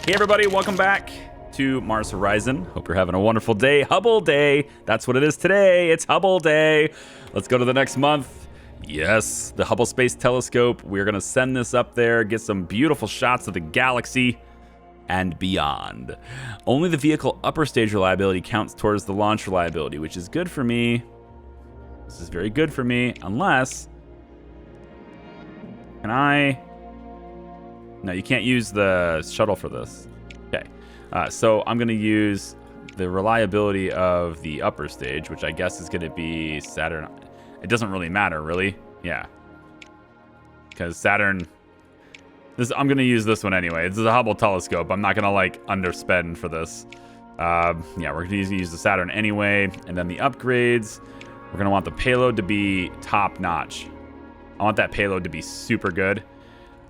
Hey everybody, welcome back to Mars Horizon. Hope you're having a wonderful day. Hubble Day. That's what it is today. It's Hubble Day. Let's go to the next month. Yes, the Hubble Space Telescope. We're going to send this up there, get some beautiful shots of the galaxy and beyond. Only the vehicle upper stage reliability counts towards the launch reliability, which is good for me. This is very good for me, unless... Can I... No, you can't use the shuttle for this. Okay, so I'm going to use the reliability of the upper stage, which I guess is going to be Saturn. It doesn't really matter, really. Yeah. Because Saturn... I'm going to use this one anyway. This is a Hubble telescope. I'm not going to, like, underspend for this. Yeah, we're going to use the Saturn anyway. And then the upgrades, we're going to want the payload to be top-notch. I want that payload to be super good.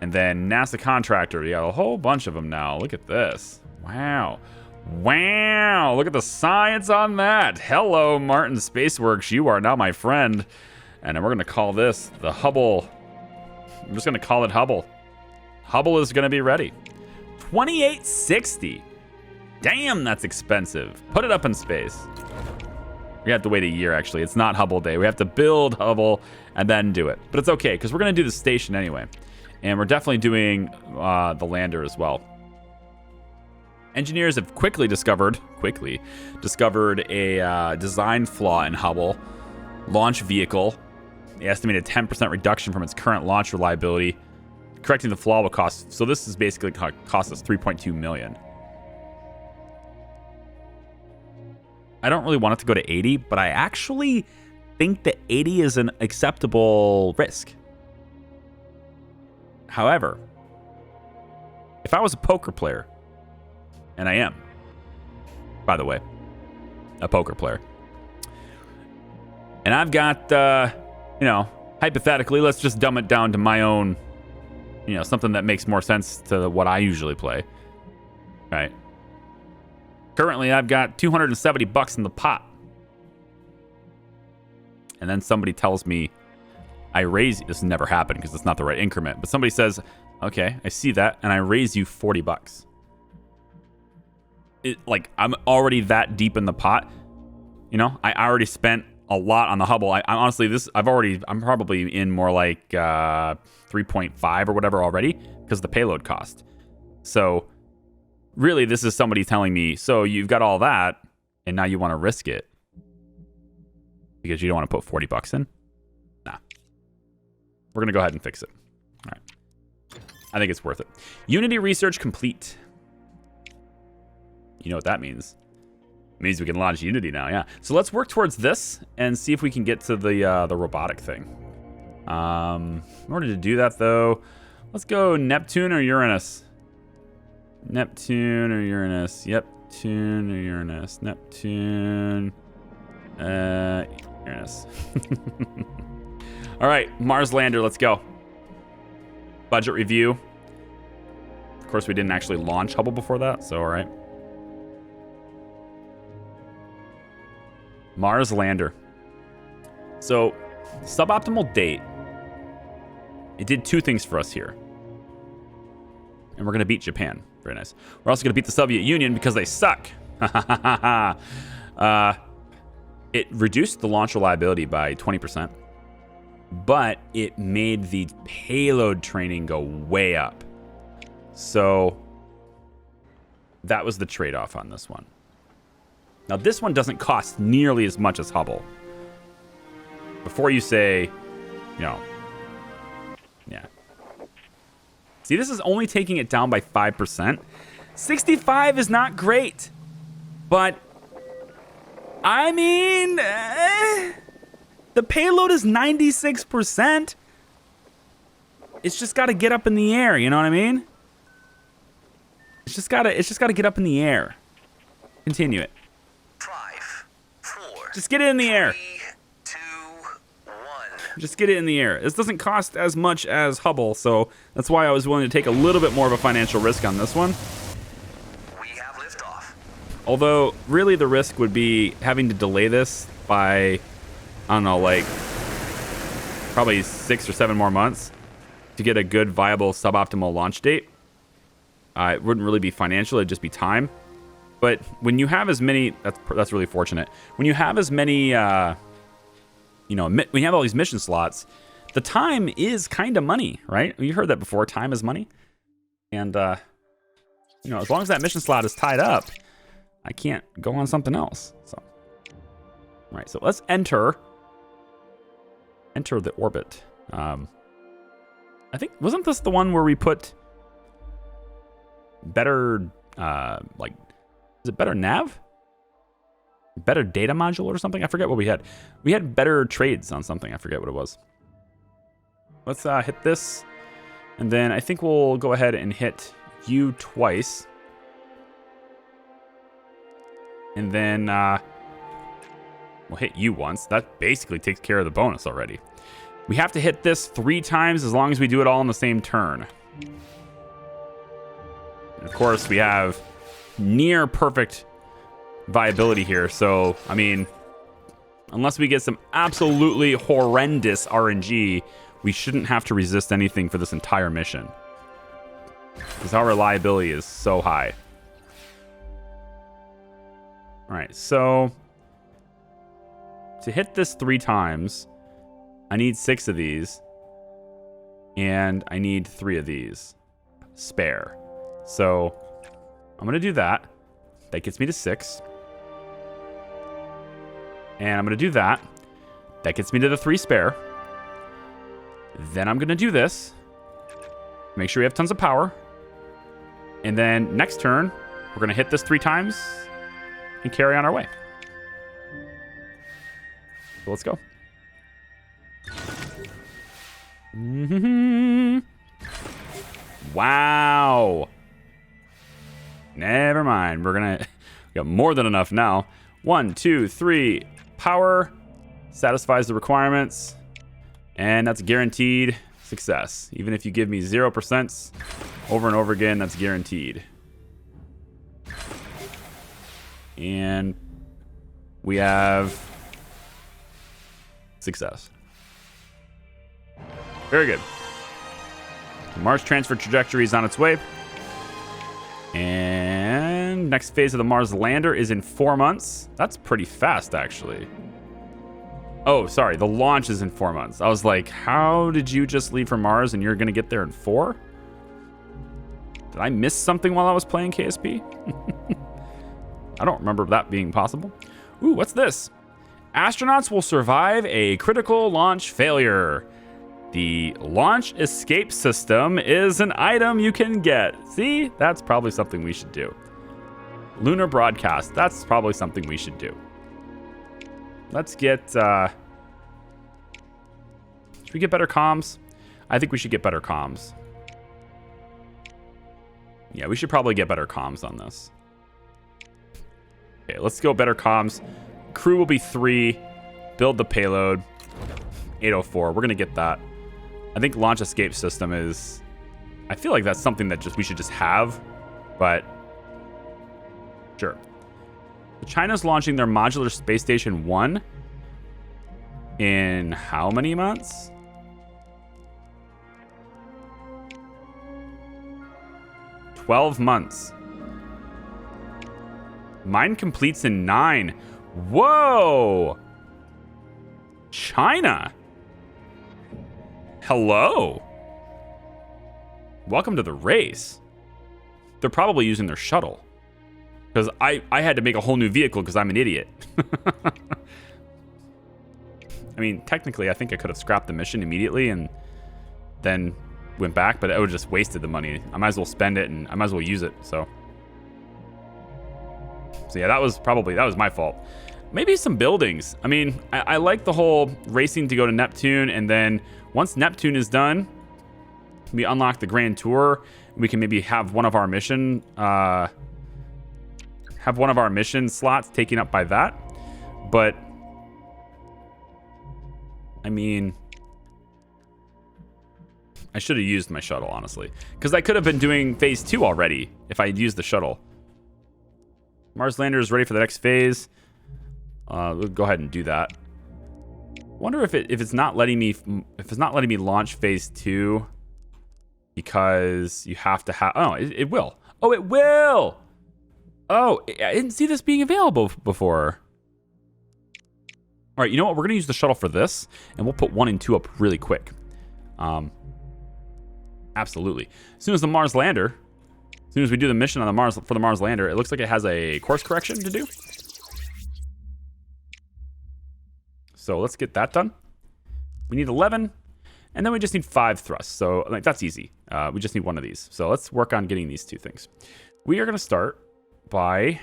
And then NASA contractor, we got a whole bunch of them now. Look at this. Wow. Wow. Look at the science on that. Hello, Martin Spaceworks. You are now my friend. And then we're going to call this the Hubble. I'm just going to call it Hubble. Hubble is going to be ready. 2860. Damn, that's expensive. Put it up in space. We have to wait a year, actually. It's not Hubble Day. We have to build Hubble and then do it. But it's okay, because we're going to do the station anyway. And we're definitely doing the lander as well. Engineers have quickly discovered a design flaw in Hubble launch vehicle. They estimated 10% reduction from its current launch reliability. Correcting the flaw will cost, so this is basically cost us $3.2 million. I don't really want it to go to 80, but I actually think that 80 is an acceptable risk. However, if I was a poker player, and I am, by the way, a poker player, and I've got, hypothetically, let's just dumb it down to my own, something that makes more sense to what I usually play, right? Currently, I've got $270 in the pot. And then somebody tells me, I raise, this never happened because it's not the right increment, but somebody says, okay, I see that, and I raise you $40. I'm already that deep in the pot. I already spent a lot on the Hubble. I honestly, I'm probably in more like 3.5 or whatever already because of the payload cost. So really, this is somebody telling me, so you've got all that, and now you want to risk it because you don't want to put $40 in? Nah. We're going to go ahead and fix it. All right. I think it's worth it. Unity research complete. You know what that means. It means we can launch Unity now, yeah. So let's work towards this and see if we can get to the robotic thing. In order to do that, though, let's go Neptune or Uranus. Neptune or Uranus. Yep. Neptune or Uranus. Neptune. Uranus. All right, Mars lander, let's go. Budget review. Of course, we didn't actually launch Hubble before that, so all right. Mars lander. So, suboptimal date. It did two things for us here. And we're going to beat Japan. Very nice. We're also going to beat the Soviet Union because they suck. It reduced the launch reliability by 20%. But it made the payload training go way up. So that was the trade-off on this one. Now, this one doesn't cost nearly as much as Hubble. Before you say, yeah. See, this is only taking it down by 5%. 65 is not great. But, I mean... the payload is 96%. It's just got to get up in the air, you know what I mean? It's just got to get up in the air. Continue it. 5, 4. Just get it in the air. 3, 2, 1. Just get it in the air. This doesn't cost as much as Hubble, so that's why I was willing to take a little bit more of a financial risk on this one. We have liftoff. Although, really the risk would be having to delay this by, I don't know, like probably 6 or 7 more months to get a good, viable, suboptimal launch date. It wouldn't really be financial. It'd just be time. But when you have as many, that's really fortunate. When you have as many, when you have all these mission slots, the time is kind of money, right? You heard that before. Time is money. And, as long as that mission slot is tied up, I can't go on something else. So, all right. So let's enter the orbit. I think, wasn't this the one where we put better, is it better nav? Better data module or something? I forget what we had. We had better trades on something. I forget what it was. Let's hit this. And then I think we'll go ahead and hit you twice. And then we'll hit you once. That basically takes care of the bonus already. We have to hit this 3 times as long as we do it all in the same turn. And of course, we have near perfect viability here. So, I mean, unless we get some absolutely horrendous RNG, we shouldn't have to resist anything for this entire mission. Because our reliability is so high. All right, so to hit this 3 times, I need 6 of these. And I need 3 of these spare. So I'm going to do that. That gets me to 6. And I'm going to do that. That gets me to the 3 spare. Then I'm going to do this. Make sure we have tons of power. And then next turn, we're going to hit this 3 times and carry on our way. So let's go. Wow. Never mind. We're going to got more than enough now. 1, 2, 3. Power satisfies the requirements. And that's guaranteed success. Even if you give me 0% over and over again, that's guaranteed. And we have success. Very good. The Mars transfer trajectory is on its way. And next phase of the Mars lander is in 4 months. That's pretty fast, actually. Oh, sorry. The launch is in 4 months. I was like, how did you just leave for Mars and you're going to get there in 4? Did I miss something while I was playing KSP? I don't remember that being possible. Ooh, what's this? Astronauts will survive a critical launch failure. The launch escape system is an item you can get. See, that's probably something we should do. Lunar broadcast. That's probably something we should do. Let's get, should we get better comms? I think we should get better comms. Yeah, we should probably get better comms on this. Okay, let's go better comms. Crew will be 3. Build the payload. 804. We're going to get that. I think launch escape system is... I feel like that's something that we should just have. But... sure. China's launching their modular space station 1 in how many months? $12 months. Mine completes in 9. Whoa! China. Hello. Welcome to the race. They're probably using their shuttle. Because I had to make a whole new vehicle because I'm an idiot. I mean, technically, I think I could have scrapped the mission immediately and then went back, but I would have just wasted the money. I might as well spend it and I might as well use it, so yeah, that was my fault. Maybe some buildings. I mean, I like the whole racing to go to Neptune, and then once Neptune is done, we unlock the Grand Tour. We can maybe have one of our mission slots taken up by that. But I mean, I should have used my shuttle, honestly, because I could have been doing phase 2 already if I had used the shuttle. Mars lander is ready for the next phase. We'll go ahead and do that. Wonder if it's not letting me launch phase 2 because you have to have. Oh, it will. Oh, it will. Oh, I didn't see this being available before. All right, you know what? We're going to use the shuttle for this, and we'll put 1 and 2 up really quick. Absolutely. As soon as the Mars lander, as soon as we do the mission on the Mars for the Mars lander, it looks like it has a course correction to do. So let's get that done. We need 11, and then we just need 5 thrusts. So like that's easy. We just need 1 of these. So let's work on getting these 2 things. We are going to start by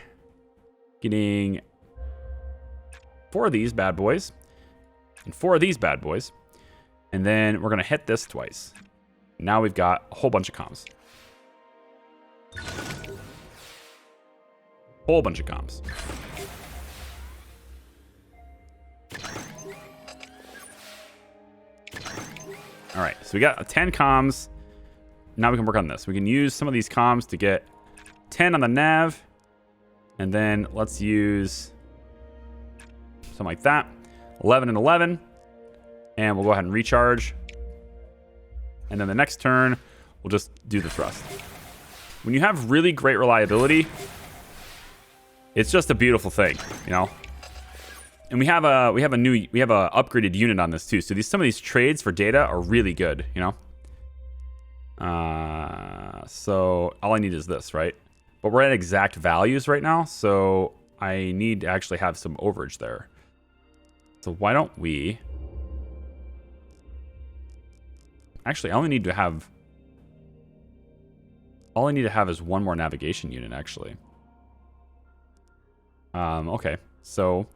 getting 4 of these bad boys and 4 of these bad boys. And then we're going to hit this twice. Now we've got a whole bunch of comms. Whole bunch of comms. All right, so we got 10 comms. Now we can work on this. We can use some of these comms to get 10 on the nav. And then let's use something like that. 11 and 11. And we'll go ahead and recharge. And then the next turn, we'll just do the thrust. When you have really great reliability, it's just a beautiful thing, you know? And we have a upgraded unit on this too. So some of these trades for data are really good, you know? So all I need is this, right? But we're at exact values right now, so I need to actually have some overage there. So why don't we... Actually, all I need to have is 1 more navigation unit, actually. Okay, so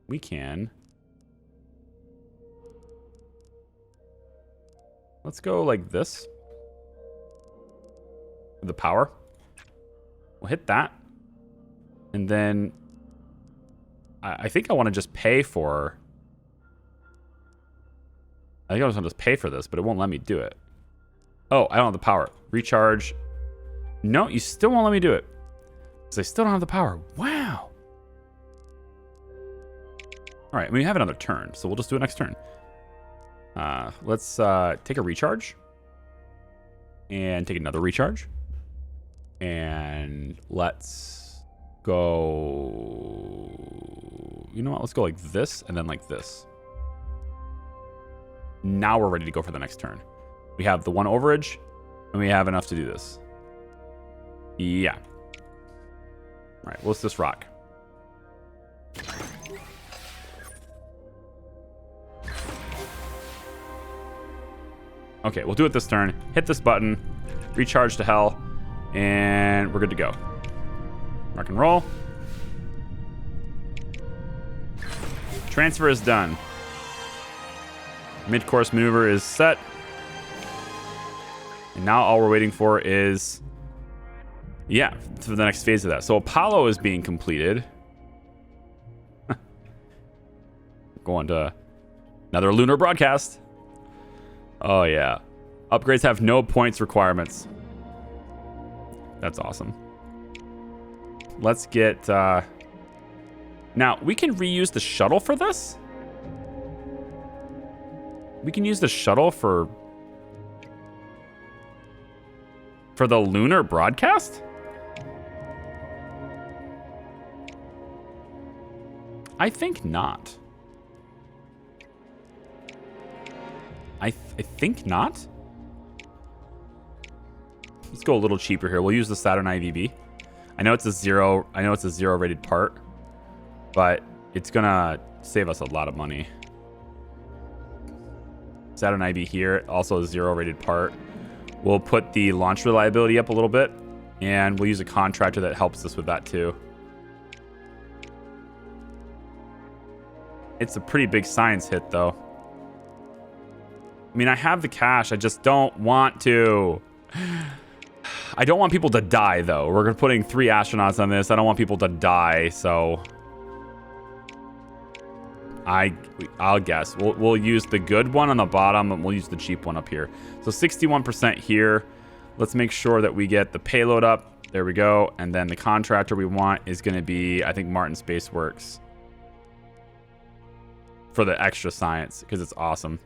we can... Let's go like this. The power. We'll hit that. And then I think I want to just pay for... I think I was going to just pay for this, but it won't let me do it. Oh, I don't have the power. Recharge. No, you still won't let me do it. Because I still don't have the power. Wow. All right, we have another turn, so we'll just do it next turn. Let's take a recharge. And take another recharge. And let's go... You know what? Let's go like this and then like this. Now we're ready to go for the next turn. We have the 1 overage, and we have enough to do this. Yeah. All right, well, let's just rock. Okay, we'll do it this turn. Hit this button, recharge to hell, and we're good to go. Rock and roll. Transfer is done. Mid-course maneuver is set. And now all we're waiting for is... Yeah, for the next phase of that. So Apollo is being completed. Going to another lunar broadcast. Oh, yeah. Upgrades have no points requirements. That's awesome. Let's get... Now, we can reuse the shuttle for this? We can use the shuttle for the lunar broadcast? I think not. I think not. Let's go a little cheaper here. We'll use the Saturn IVB. I know it's a 0 rated part, but it's gonna save us a lot of money. Saturn IB here, also a 0 rated part. We'll put the launch reliability up a little bit, and we'll use a contractor that helps us with that too. It's a pretty big science hit though. I mean, I have the cash, I just don't want to. I don't want people to die though. We're putting 3 astronauts on this. I don't want people to die, so I'll guess. We'll use the good one on the bottom, and we'll use the cheap one up here. So 61% here. Let's make sure that we get the payload up. There we go. And then the contractor we want is going to be, I think, Martin Space Works. For the extra science, because it's awesome.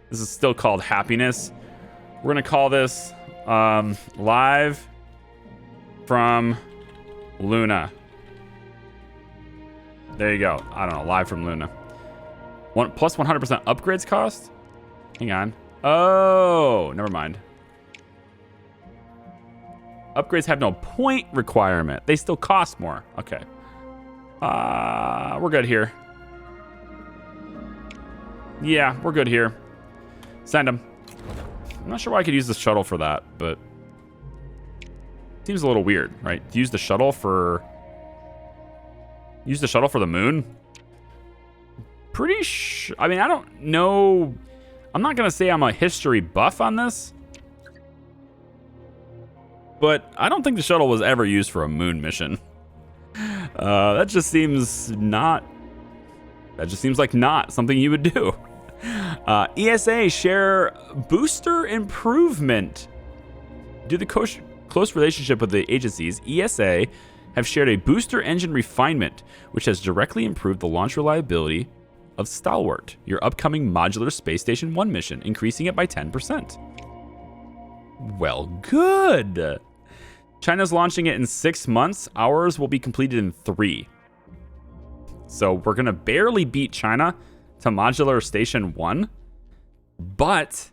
This is still called Happiness. We're going to call this Live from Luna. There you go. I don't know. Live from Luna. Plus 100% upgrades cost? Hang on. Oh, never mind. Upgrades have no point requirement. They still cost more. Okay. We're good here. Yeah, we're good here. Send them. I'm not sure why I could use the shuttle for that, but seems a little weird, right? To use the shuttle for the moon? Pretty sure. I mean, I don't know. I'm not gonna say I'm a history buff on this, but I don't think the shuttle was ever used for a moon mission. That just seems not. That just seems like not something you would do. ESA share booster improvement. Due to the close relationship with the agencies, ESA have shared a booster engine refinement, which has directly improved the launch reliability of Stalwart, your upcoming modular Space Station 1 mission, increasing it by 10%. Well, good. China's launching it in 6 months. Ours will be completed in 3. So we're going to barely beat China to modular Station 1, but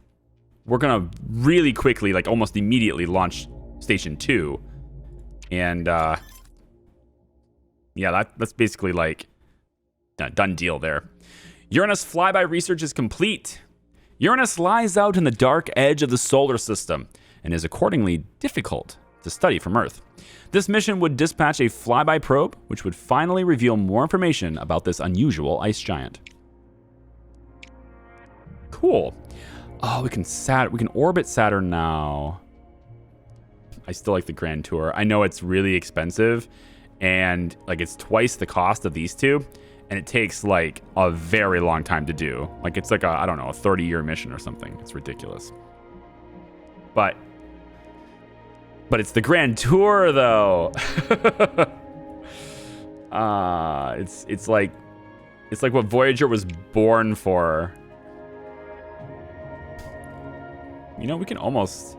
we're going to really quickly, like almost immediately, launch Station 2. And yeah, that's basically like a done deal there. Uranus flyby research is complete. Uranus lies out in the dark edge of the solar system and is accordingly difficult to study from Earth. This mission would dispatch a flyby probe, which would finally reveal more information about this unusual ice giant. Cool. Oh, we can orbit Saturn now. I still like the Grand Tour. I know it's really expensive, and like it's twice the cost of these two, and it takes like a very long time to do. Like it's like I don't know, a 30-year mission or something. It's ridiculous. But it's the Grand Tour though. It's like what Voyager was born for. You know, we can almost.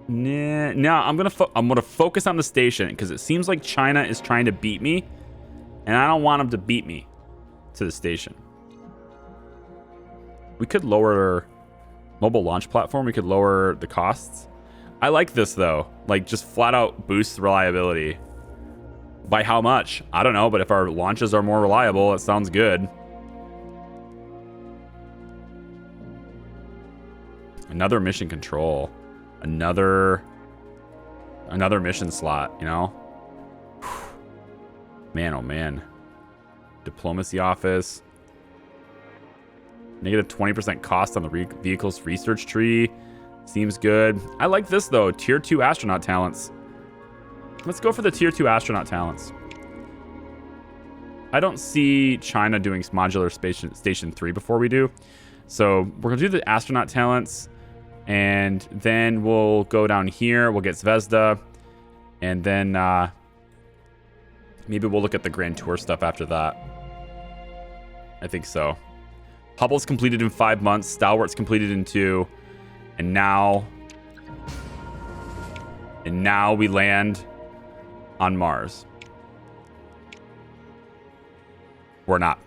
Nah, no, I'm gonna focus on the station because it seems like China is trying to beat me, and I don't want them to beat me to the station. We could lower mobile launch platform. We could lower the costs. I like this though. Like just flat out boost reliability. By how much? I don't know, but if our launches are more reliable, it sounds good. Another mission control. Another mission slot, you know? Man, oh man. Diplomacy office. Negative 20% cost on the vehicle's research tree. Seems good. I like this though. Tier 2 astronaut talents. Let's go for the Tier 2 astronaut talents. I don't see China doing modular station 3 before we do. So we're going to do the astronaut talents. And then we'll go down here. We'll get Zvezda. And then maybe we'll look at the Grand Tour stuff after that. I think so. Hubble's completed in 5 months. Stalwart's completed in 2. And now we land on Mars. We're not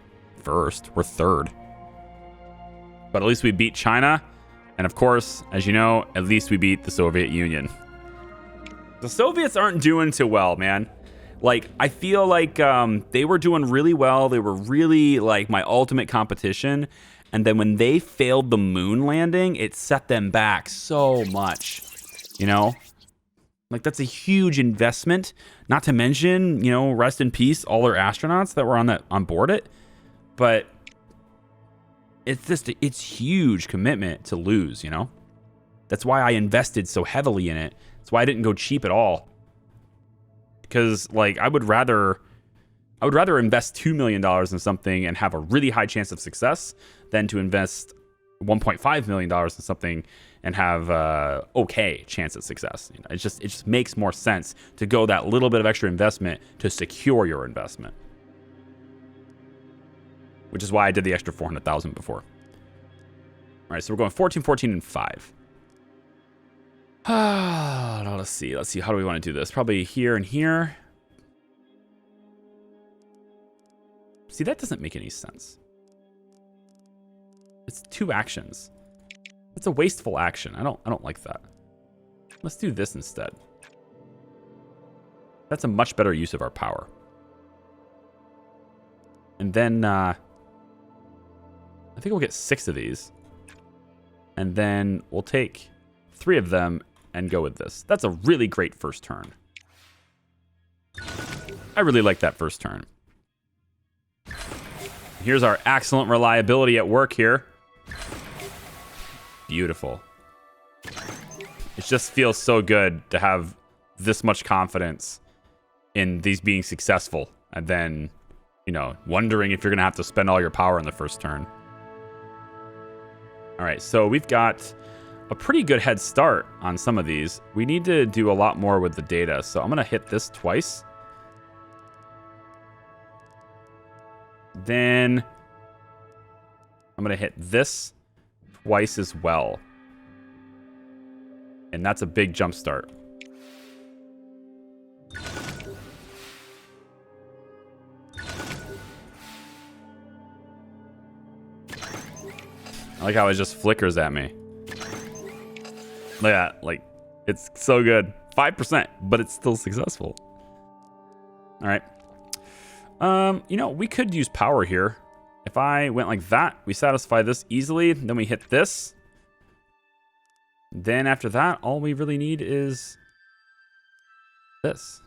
first. We're third. But at least we beat China. And of course, as you know, at least we beat the Soviet Union. The Soviets aren't doing too well, man. Like, I feel like they were doing really well. They were really like my ultimate competition. And then when they failed the moon landing, it set them back so much. You know? Like, that's a huge investment. Not to mention, you know, rest in peace, all their astronauts that were on board it. But it's huge commitment to lose, you know? That's why I invested so heavily in it. That's why I didn't go cheap at all. Because, like, I would rather invest $2 million in something and have a really high chance of success than to invest $1.5 million in something and have okay chance of success. You know, it just makes more sense to go that little bit of extra investment to secure your investment. Which is why I did the extra 400,000 before. All right, so we're going 14, 14, and 5. Let's see. Let's see. How do we want to do this? Probably here and here. See, that doesn't make any sense. It's 2 actions. It's a wasteful action. I don't like that. Let's do this instead. That's a much better use of our power. And then I think we'll get 6 of these. And then we'll take 3 of them and go with this. That's a really great first turn. I really like that first turn. Here's our excellent reliability at work here. Beautiful. It just feels so good to have this much confidence in these being successful. And then, you know, wondering if you're going to have to spend all your power in the first turn. All right, so we've got a pretty good head start on some of these. We need to do a lot more with the data. So I'm going to hit this twice. Then I'm going to hit this twice as well. And that's a big jump start. I like how it just flickers at me. Look at that. Like, it's so good. 5%, but it's still successful. All right. You know, we could use power here. If I went like that, we satisfy this easily. Then we hit this. Then after that, all we really need is this.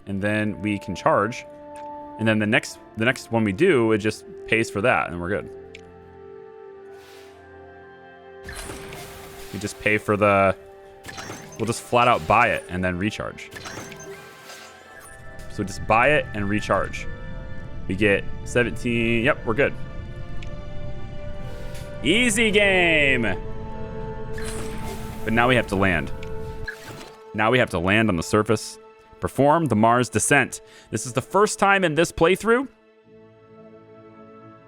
And then we can charge. And then the next one we do, it just pays for that, and we're good. We just pay for the... We'll just flat out buy it and then recharge. So just buy it and recharge. We get 17. Yep, we're good. Easy game. But now we have to land. Now we have to land on the surface. Perform the Mars descent. This is the first time in this playthrough.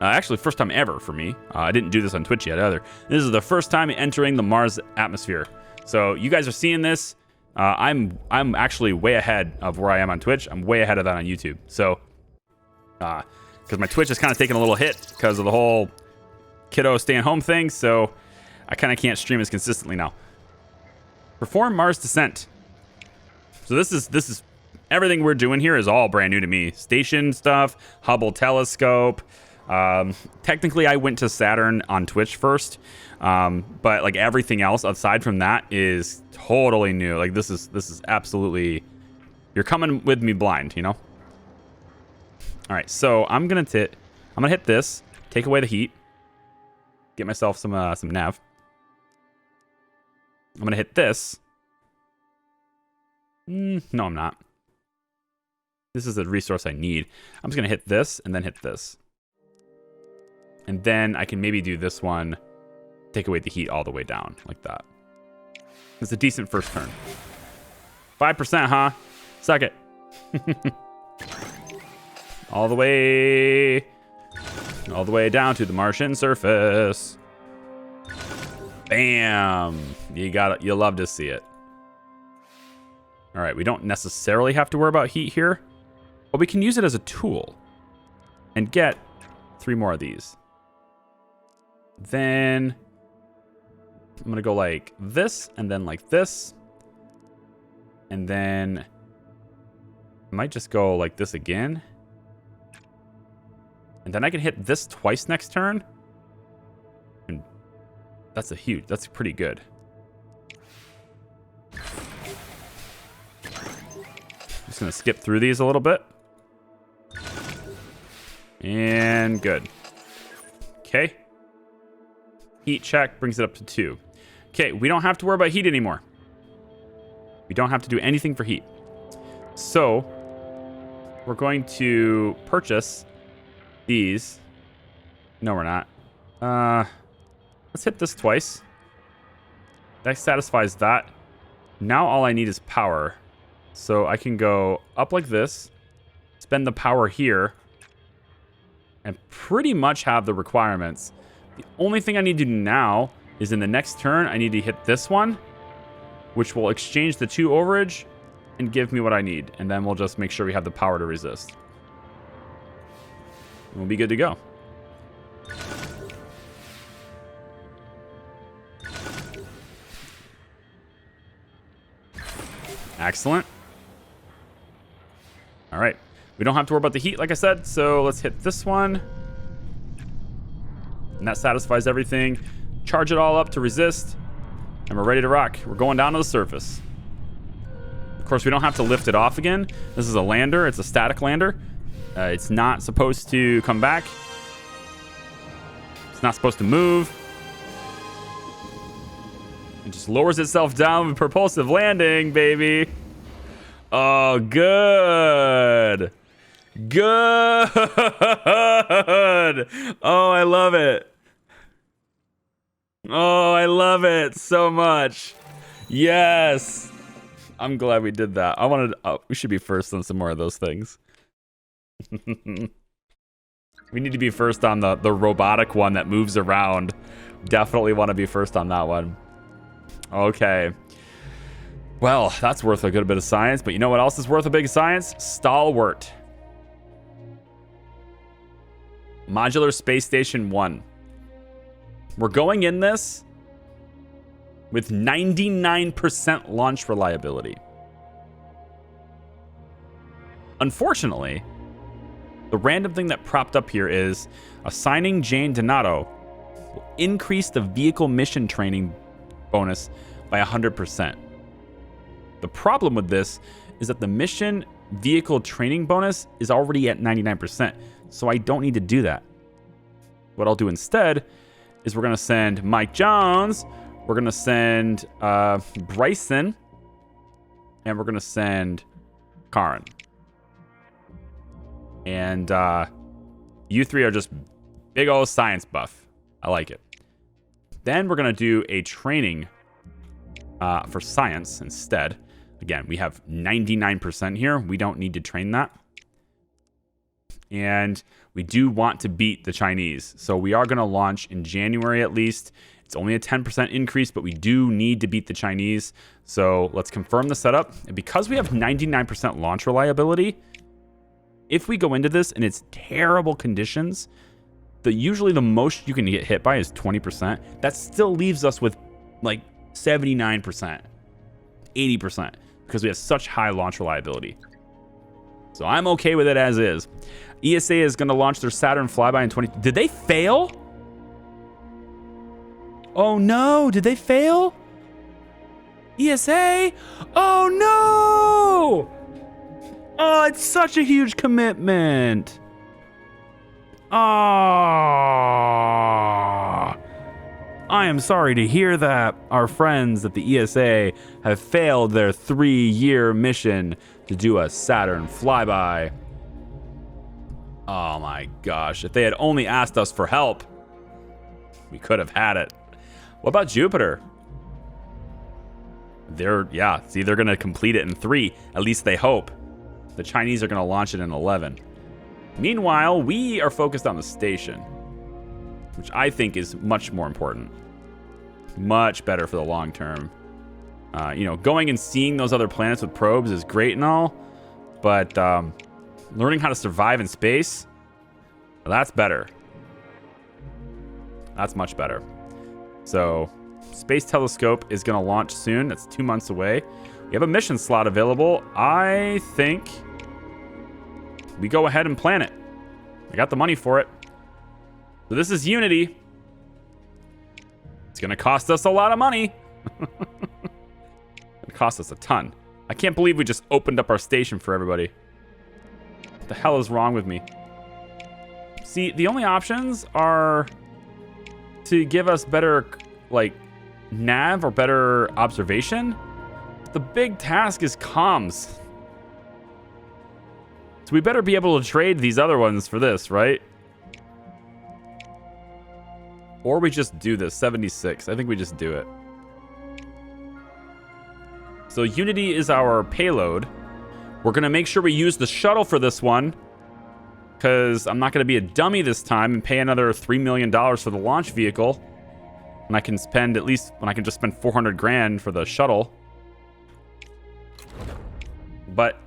Actually, first time ever for me. I didn't do this on Twitch yet either. This is the first time entering the Mars atmosphere. So you guys are seeing this. I'm actually way ahead of where I am on Twitch. I'm way ahead of that on YouTube. So, because my Twitch is kind of taking a little hit because of the whole kiddo staying home thing. So I kind of can't stream as consistently now. Perform Mars descent. So this is everything we're doing here is all brand new to me. Station stuff, Hubble telescope. Technically, I went to Saturn on Twitch first, but like everything else aside from that is totally new. Like this is absolutely, you're coming with me blind, you know. All right, so I'm gonna hit this, take away the heat, get myself some nav. I'm gonna hit this. No, I'm not. This is a resource I need. I'm just gonna hit this and then hit this. And then I can maybe do this one, take away the heat all the way down, like that. It's a decent first turn. 5%, huh? Suck it. all the way down to the Martian surface. Bam! You'll love to see it. All right, we don't necessarily have to worry about heat here, but we can use it as a tool and get 3 more of these. Then I'm going to go like this and then like this. And then I might just go like this again. And then I can hit this twice next turn. And that's pretty good. Just going to skip through these a little bit. And good. Okay. Heat check brings it up to 2. Okay, we don't have to worry about heat anymore. We don't have to do anything for heat. So, we're going to purchase these. No, we're not. Let's hit this twice. That satisfies that. Now all I need is power. So I can go up like this, spend the power here, and pretty much have the requirements. The only thing I need to do now is in the next turn, I need to hit this one, which will exchange the 2 overage and give me what I need. And then we'll just make sure we have the power to resist. And we'll be good to go. Excellent. All right. We don't have to worry about the heat, like I said, so let's hit this one. And that satisfies everything. Charge it all up to resist. And we're ready to rock. We're going down to the surface. Of course, we don't have to lift it off again. This is a lander. It's a static lander. It's not supposed to come back. It's not supposed to move. It just lowers itself down with propulsive landing, baby. Oh, good. Good. Oh, I love it. Oh, I love it so much. Yes. I'm glad we did that. We should be first on some more of those things. We need to be first on the robotic one that moves around. Definitely want to be first on that one. Okay. Well, that's worth a good bit of science, but you know what else is worth a big science? Stalwart. Modular Space Station 1. We're going in this with 99% launch reliability. Unfortunately, the random thing that propped up here is assigning Jane Donato will increase the vehicle mission training bonus by 100%. The problem with this is that the mission vehicle training bonus is already at 99%, so I don't need to do that. What I'll do instead is we're going to send Mike Jones, we're going to send Bryson, and we're going to send Karin. And you three are just big old science buff. I like it. Then we're going to do a training for science instead. Again, we have 99% here. We don't need to train that. And we do want to beat the Chinese. So we are going to launch in January at least. It's only a 10% increase, but we do need to beat the Chinese. So let's confirm the setup. And because we have 99% launch reliability, if we go into this and it's terrible conditions, usually the most you can get hit by is 20%. That still leaves us with like 79%, 80%, because we have such high launch reliability. So I'm okay with it as is. ESA is going to launch their Saturn flyby in 20... Did they fail? Oh no, did they fail? ESA? Oh no! Oh, it's such a huge commitment. Ah, I am sorry to hear that our friends at the ESA have failed their 3-year mission to do a Saturn flyby. Oh my gosh, if they had only asked us for help, we could have had it. What about Jupiter? They're going to complete it in 3. At least they hope. The Chinese are going to launch it in 11. Meanwhile, we are focused on the station, which I think is much more important. Much better for the long term. Going and seeing those other planets with probes is great and all, but learning how to survive in space, that's better. That's much better. So, Space Telescope is going to launch soon. That's 2 months away. We have a mission slot available. I think we go ahead and plan it. I got the money for it. So this is Unity. It's going to cost us a lot of money. It cost us a ton. I can't believe we just opened up our station for everybody. What the hell is wrong with me? See, the only options are to give us better, nav or better observation. The big task is comms. So we better be able to trade these other ones for this, right? Or we just do this, 76. I think we just do it. So Unity is our payload. We're going to make sure we use the shuttle for this one, because I'm not going to be a dummy this time and pay another $3 million for the launch vehicle. When I can spend at least, when I can just spend 400 grand for the shuttle. But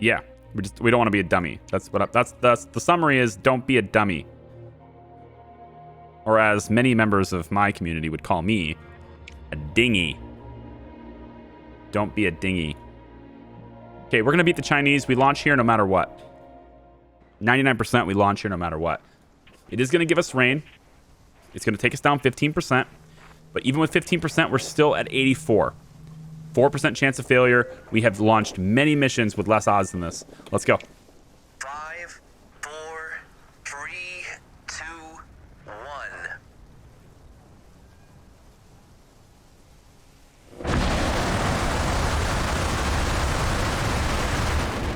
yeah, we don't want to be a dummy. That's the summary is, don't be a dummy. Or as many members of my community would call me, a dinghy. Don't be a dinghy. Okay, we're going to beat the Chinese. We launch here no matter what. 99% we launch here no matter what. It is going to give us rain. It's going to take us down 15%. But even with 15%, we're still at 84. 4% chance of failure. We have launched many missions with less odds than this. Let's go. 5, 4, 3, 2, 1.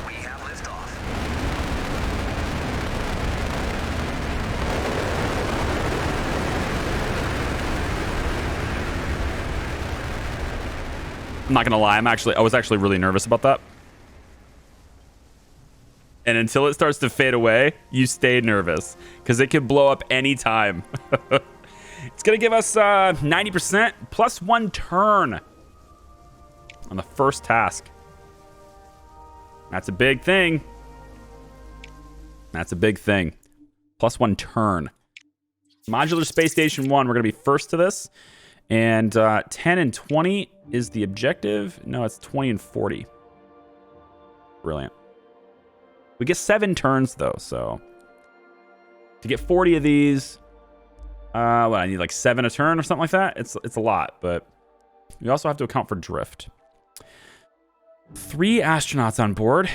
We have liftoff. I'm not gonna lie, I was actually really nervous about that. And until it starts to fade away, you stay nervous because it could blow up anytime. It's gonna give us 90% plus 1 turn on the first task. That's a big thing. That's a big thing. Plus 1 turn. Modular Space Station 1, we're gonna be first to this. And 10 and 20 is the objective. No, it's 20 and 40. Brilliant. We get 7 turns, though, so... To get 40 of these... I need like 7 a turn or something like that? It's a lot, but... We also have to account for drift. 3 astronauts on board.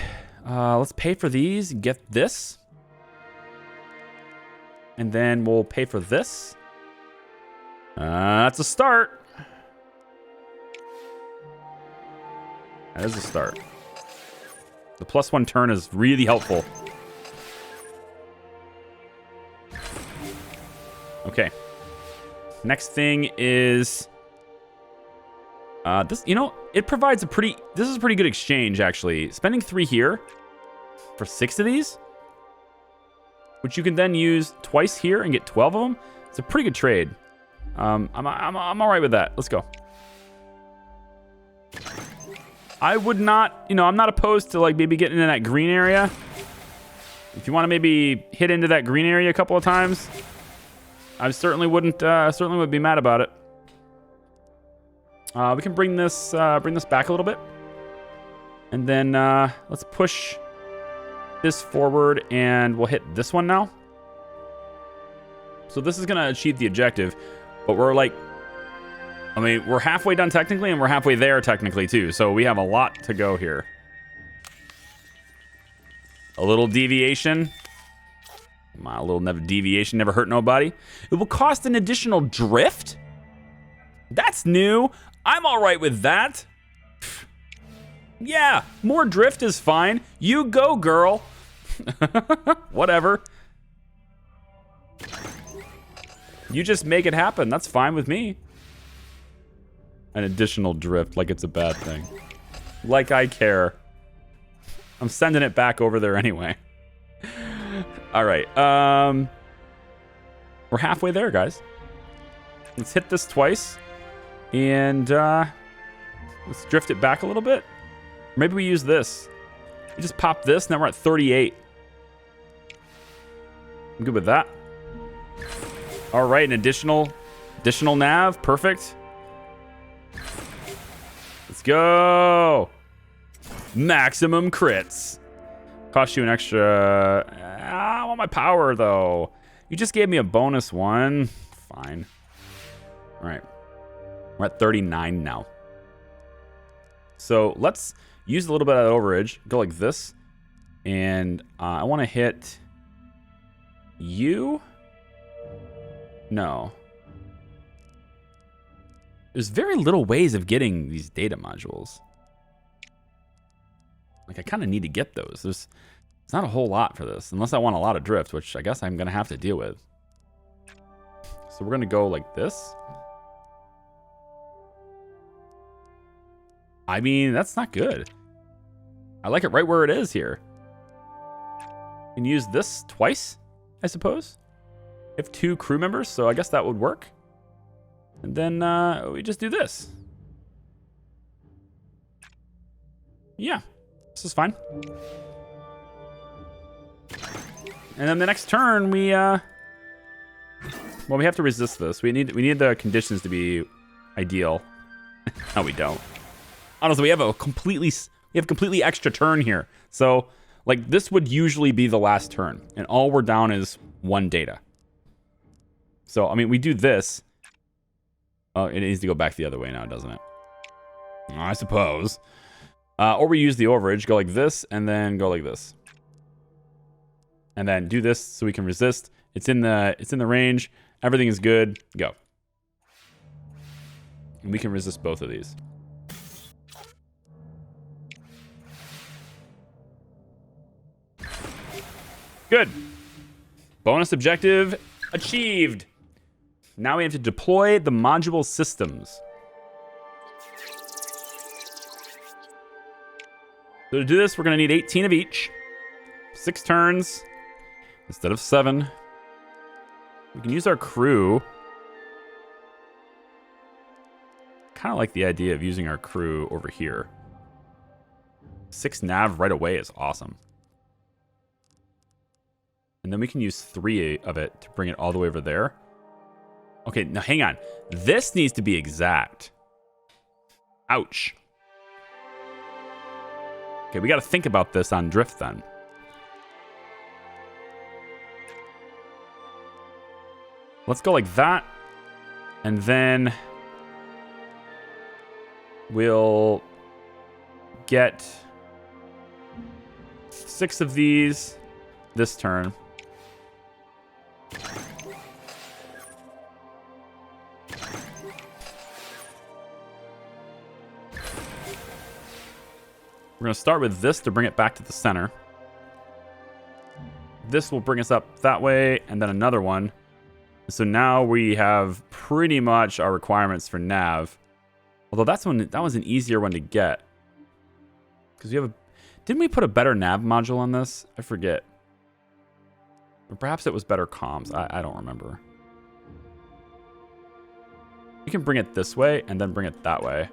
Let's pay for these and get this. And then we'll pay for this. That's a start. That is a start. The plus 1 turn is really helpful. Okay. Next thing is this. You know, it provides a pretty. This is a pretty good exchange, actually. Spending 3 here for 6 of these, which you can then use twice here and get 12 of them. It's a pretty good trade. I'm all right with that. Let's go. I would not, you know, I'm not opposed to like maybe getting in that green area. If you want to maybe hit into that green area a couple of times, I certainly would be mad about it. We can bring this back a little bit, and then let's push this forward, and we'll hit this one now. So this is gonna achieve the objective. But we're like, I mean, we're halfway done technically, and we're halfway there technically too. So we have a lot to go here. A little deviation. A little deviation never hurt nobody. It will cost an additional drift? That's new. I'm all right with that. Yeah, more drift is fine. You go, girl. Whatever. You just make it happen. That's fine with me. An additional drift, like it's a bad thing. Like I care. I'm sending it back over there anyway. All right. We're halfway there, guys. Let's hit this twice. And let's drift it back a little bit. Maybe we use this. We just pop this, now we're at 38. I'm good with that. All right, an additional nav, perfect. Let's go. Maximum crits. Cost you an extra. I want my power though. You just gave me a bonus one. Fine. All right, we're at 39 now. So let's use a little bit of that overage. Go like this, and I want to hit you. No. There's very little ways of getting these data modules. Like, I kind of need to get those. There's not a whole lot for this, unless I want a lot of drift, which I guess I'm going to have to deal with. So we're going to go like this. I mean, that's not good. I like it right where it is here. You can use this twice, I suppose. I have 2 crew members, so I guess that would work. And then we just do this. Yeah, this is fine. And then the next turn, we well, we have to resist this. We need the conditions to be ideal. No, we don't. Honestly, we have completely extra turn here. So, like, this would usually be the last turn, and all we're down is 1 data. So, I mean, we do this. Oh, it needs to go back the other way now, doesn't it? I suppose. Or we use the overage, go like this, and then go like this. And then do this so we can resist. It's in the range. Everything is good. Go. And we can resist both of these. Good. Bonus objective achieved. Now we have to deploy the module systems. So to do this, we're going to need 18 of each. 6 turns instead of 7. We can use our crew. Kind of like the idea of using our crew over here. 6 nav right away is awesome. And then we can use 3 of it to bring it all the way over there. Okay, now hang on. This needs to be exact. Ouch. Okay, we got to think about this on drift then. Let's go like that. And then we'll get 6 of these this turn. We're going to start with this to bring it back to the center. This will bring us up that way, and then another one. So now we have pretty much our requirements for nav. Although that was an easier one to get. Because we have didn't we put a better nav module on this? I forget. Or perhaps it was better comms. I don't remember. You can bring it this way and then bring it that way.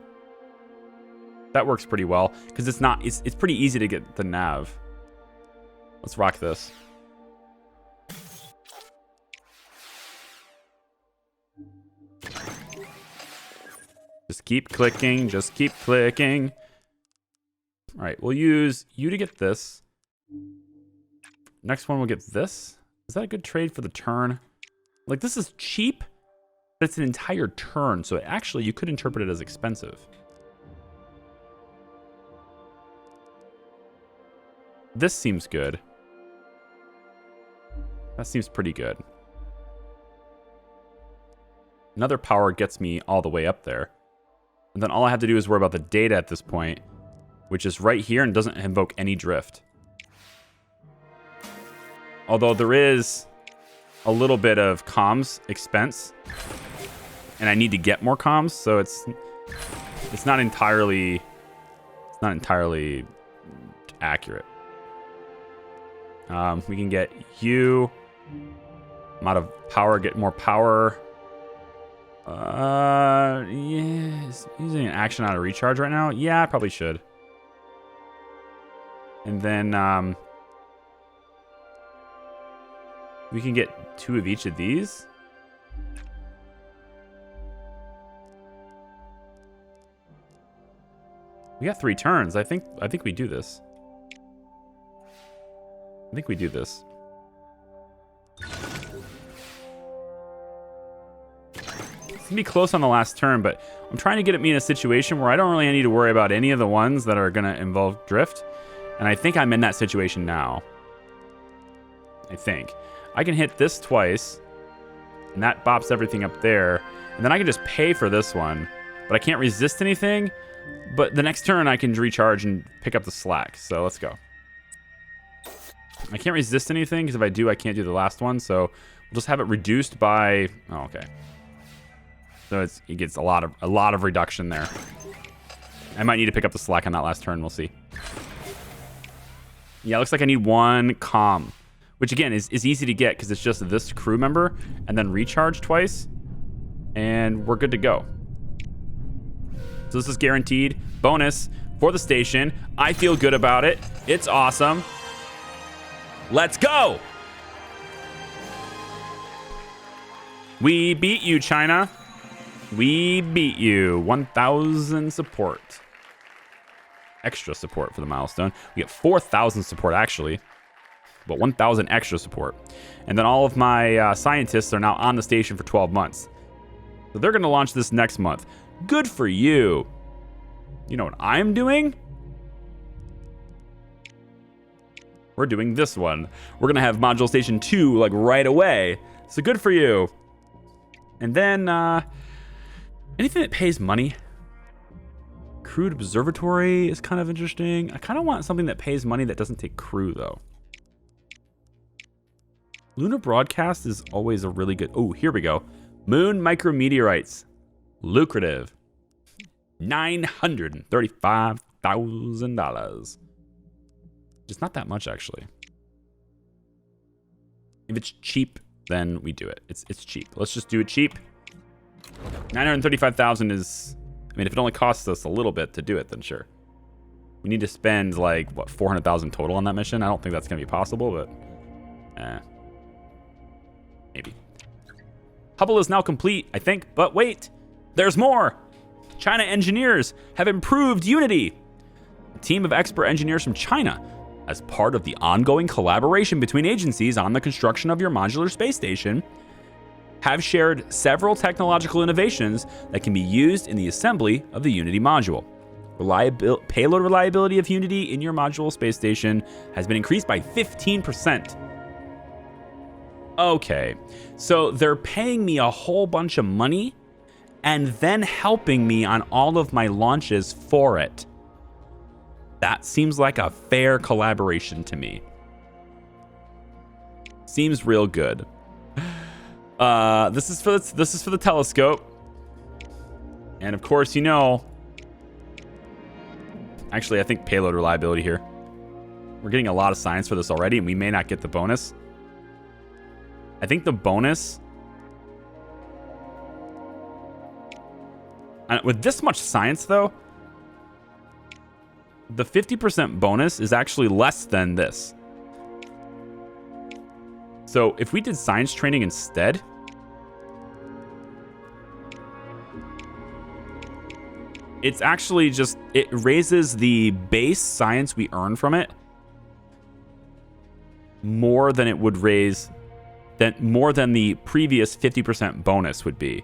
That works pretty well because it's pretty easy to get the nav. Let's rock this. Just keep clicking, just keep clicking. All right, we'll use you to get this. Next one we'll get this. Is that a good trade for the turn? Like, this is cheap, but it's an entire turn, so actually you could interpret it as expensive. This seems good. That seems pretty good. Another power gets me all the way up there. And then all I have to do is worry about the data at this point, which is right here and doesn't invoke any drift. Although there is a little bit of comms expense, and I need to get more comms, so it's not entirely accurate. We can get you amount of power, get more power. Yeah, using an action on a recharge right now. Yeah, I probably should. And then we can get 2 of each of these. We got 3 turns. I think we do this. I think we do this. It's gonna be close on the last turn, but I'm trying to get me in a situation where I don't really need to worry about any of the ones that are gonna involve drift. And I think I'm in that situation now. I think. I can hit this twice, and that bops everything up there. And then I can just pay for this one, but I can't resist anything. But the next turn I can recharge and pick up the slack. So let's go. I can't resist anything, because if I do, I can't do the last one. So we'll just have it reduced by... Oh, okay. So it gets a lot of reduction there. I might need to pick up the slack on that last turn. We'll see. Yeah, it looks like I need 1 comm, which again is easy to get because it's just this crew member and then recharge twice. And we're good to go. So this is guaranteed bonus for the station. I feel good about it. It's awesome. Let's go. We beat you, China. We beat you. 1,000 support. Extra support for the milestone. We get 4,000 support, actually. But 1,000 extra support. And then all of my scientists are now on the station for 12 months. So they're going to launch this next month. Good for you. You know what I'm doing? We're doing this one. We're going to have Module Station 2, like, right away. So good for you. And then, anything that pays money. Crewed Observatory is kind of interesting. I kind of want something that pays money that doesn't take crew, though. Lunar Broadcast is always a really good... Oh, here we go. Moon Micrometeorites. Lucrative. $935,000. It's not that much, actually. If it's cheap, then we do it. It's cheap. Let's just do it cheap. 935,000 is... I mean, if it only costs us a little bit to do it, then sure. We need to spend, like, what, 400,000 total on that mission? I don't think that's going to be possible, but... maybe. Hubble is now complete, I think. But wait, there's more. China engineers have improved Unity. A team of expert engineers from China, as part of the ongoing collaboration between agencies on the construction of your modular space station, have shared several technological innovations that can be used in the assembly of the Unity module. Payload reliability of Unity in your modular space station has been increased by 15%. Okay, so they're paying me a whole bunch of money and then helping me on all of my launches for it. That seems like a fair collaboration to me. Seems real good. This is for the telescope. And of course, you know, actually, I think payload reliability here. We're getting a lot of science for this already, and we may not get the bonus. I think the bonus... with this much science, though, the 50% bonus is actually less than this. So if we did science training instead... it's actually just... it raises the base science we earn from it more than it would raise... more than the previous 50% bonus would be.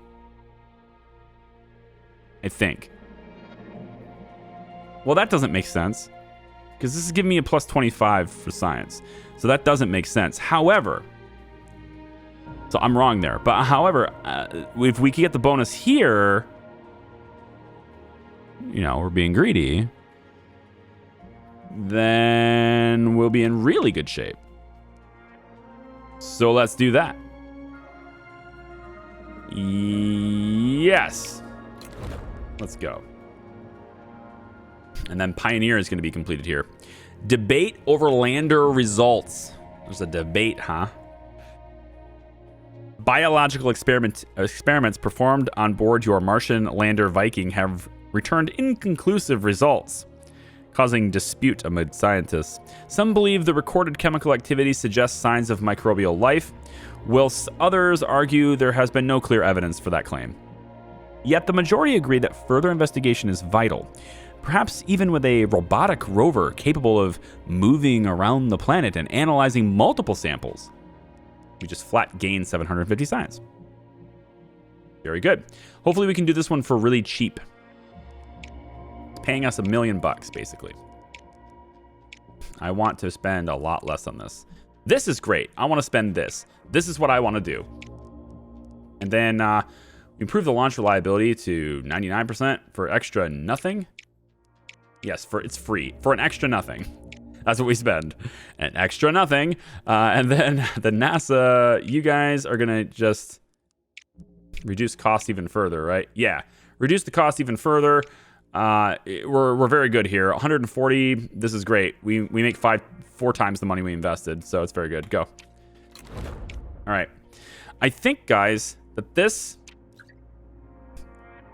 I think. Well, that doesn't make sense. Because this is giving me a plus 25 for science. So that doesn't make sense. However... so I'm wrong there. But however, if we can get the bonus here... you know, we're being greedy. Then we'll be in really good shape. So let's do that. Yes. Let's go. And then Pioneer is going to be completed here. Debate over lander results. There's a debate, huh? Biological experiments performed on board your Martian lander Viking have returned inconclusive results, causing dispute amid scientists. Some believe the recorded chemical activity suggests signs of microbial life, whilst others argue there has been no clear evidence for that claim. Yet the majority agree that further investigation is vital, perhaps even with a robotic rover capable of moving around the planet and analyzing multiple samples. We just flat gained 750 science. Very good. Hopefully we can do this one for really cheap. Paying us $1 million, basically. I want to spend a lot less on this. This is great. I want to spend this. This is what I want to do. And then we improve the launch reliability to 99% for extra nothing. Yes, it's free. For an extra nothing. That's what we spend. An extra nothing. And then the NASA, you guys are going to just reduce costs even further, right? Yeah. Reduce the cost even further. We're very good here. 140. This is great. We make 4 times the money we invested, so it's very good. Go. All right. I think, guys, that this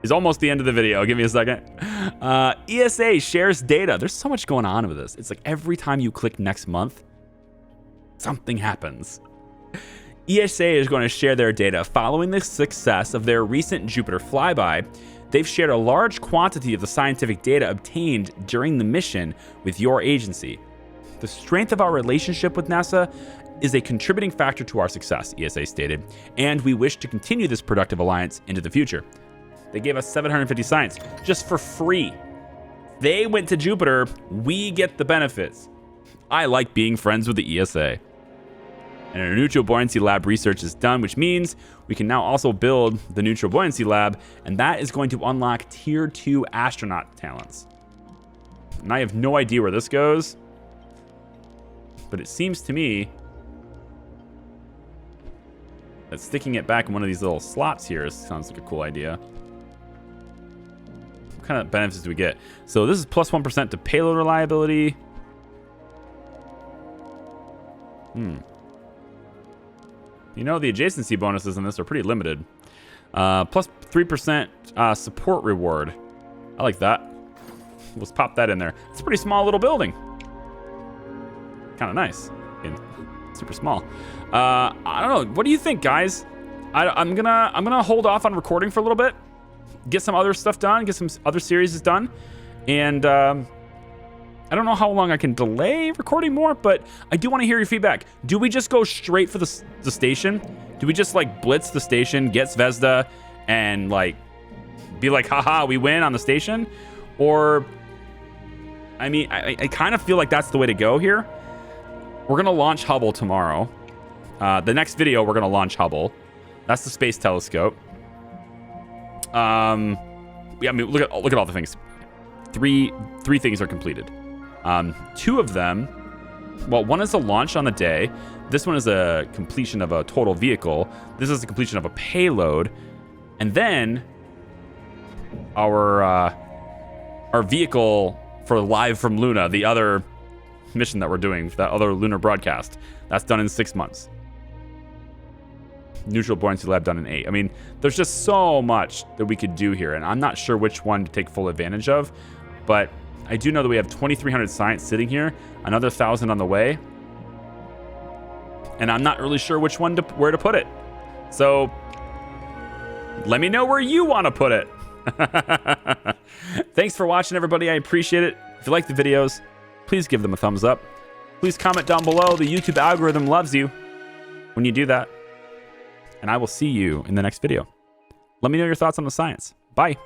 It's almost the end of the video. Give me a second. ESA shares data. There's so much going on with this. It's like every time you click next month, something happens. ESA is going to share their data. Following the success of their recent Jupiter flyby, they've shared a large quantity of the scientific data obtained during the mission with your agency. The strength of our relationship with NASA is a contributing factor to our success, ESA stated, and we wish to continue this productive alliance into the future. They gave us 750 science just for free. They went to Jupiter. We get the benefits. I like being friends with the ESA. And a neutral buoyancy lab research is done, which means we can now also build the neutral buoyancy lab, and that is going to unlock tier 2 astronaut talents. And I have no idea where this goes, but it seems to me that sticking it back in one of these little slots here sounds like a cool idea. What kind of benefits do we get? So this is plus 1% to payload reliability. You know, the adjacency bonuses in this are pretty limited. Plus 3% support reward. I like that. Let's pop that in there. It's a pretty small little building. Kind of nice. And super small. I don't know. What do you think, guys? I'm gonna hold off on recording for a little bit. Get some other stuff done. Get some other series done. And I don't know how long I can delay recording more, but I do want to hear your feedback. Do we just go straight for the station? Do we just like blitz the station, get Zvezda, and like be like, haha, we win on the station? Or, I mean, I kind of feel like that's the way to go here. We're going to launch Hubble tomorrow. The next video, we're going to launch Hubble. That's the space telescope. Yeah, I mean, look at all the things. Three things are completed. 2 of them, well, one is a launch on the day. This one is a completion of a total vehicle. This is the completion of a payload. And then our vehicle for Live from Luna, the other mission that we're doing, that other lunar broadcast, that's done in 6 months. Neutral buoyancy lab done in 8. I mean, there's just so much that we could do here, and I'm not sure which one to take full advantage of, but I do know that we have 2,300 science sitting here, another 1,000 on the way, and I'm not really sure which one where to put it. So let me know where you want to put it. Thanks for watching, everybody. I appreciate it. If you like the videos, please give them a thumbs up. Please comment down below. The YouTube algorithm loves you when you do that. And I will see you in the next video. Let me know your thoughts on the science. Bye.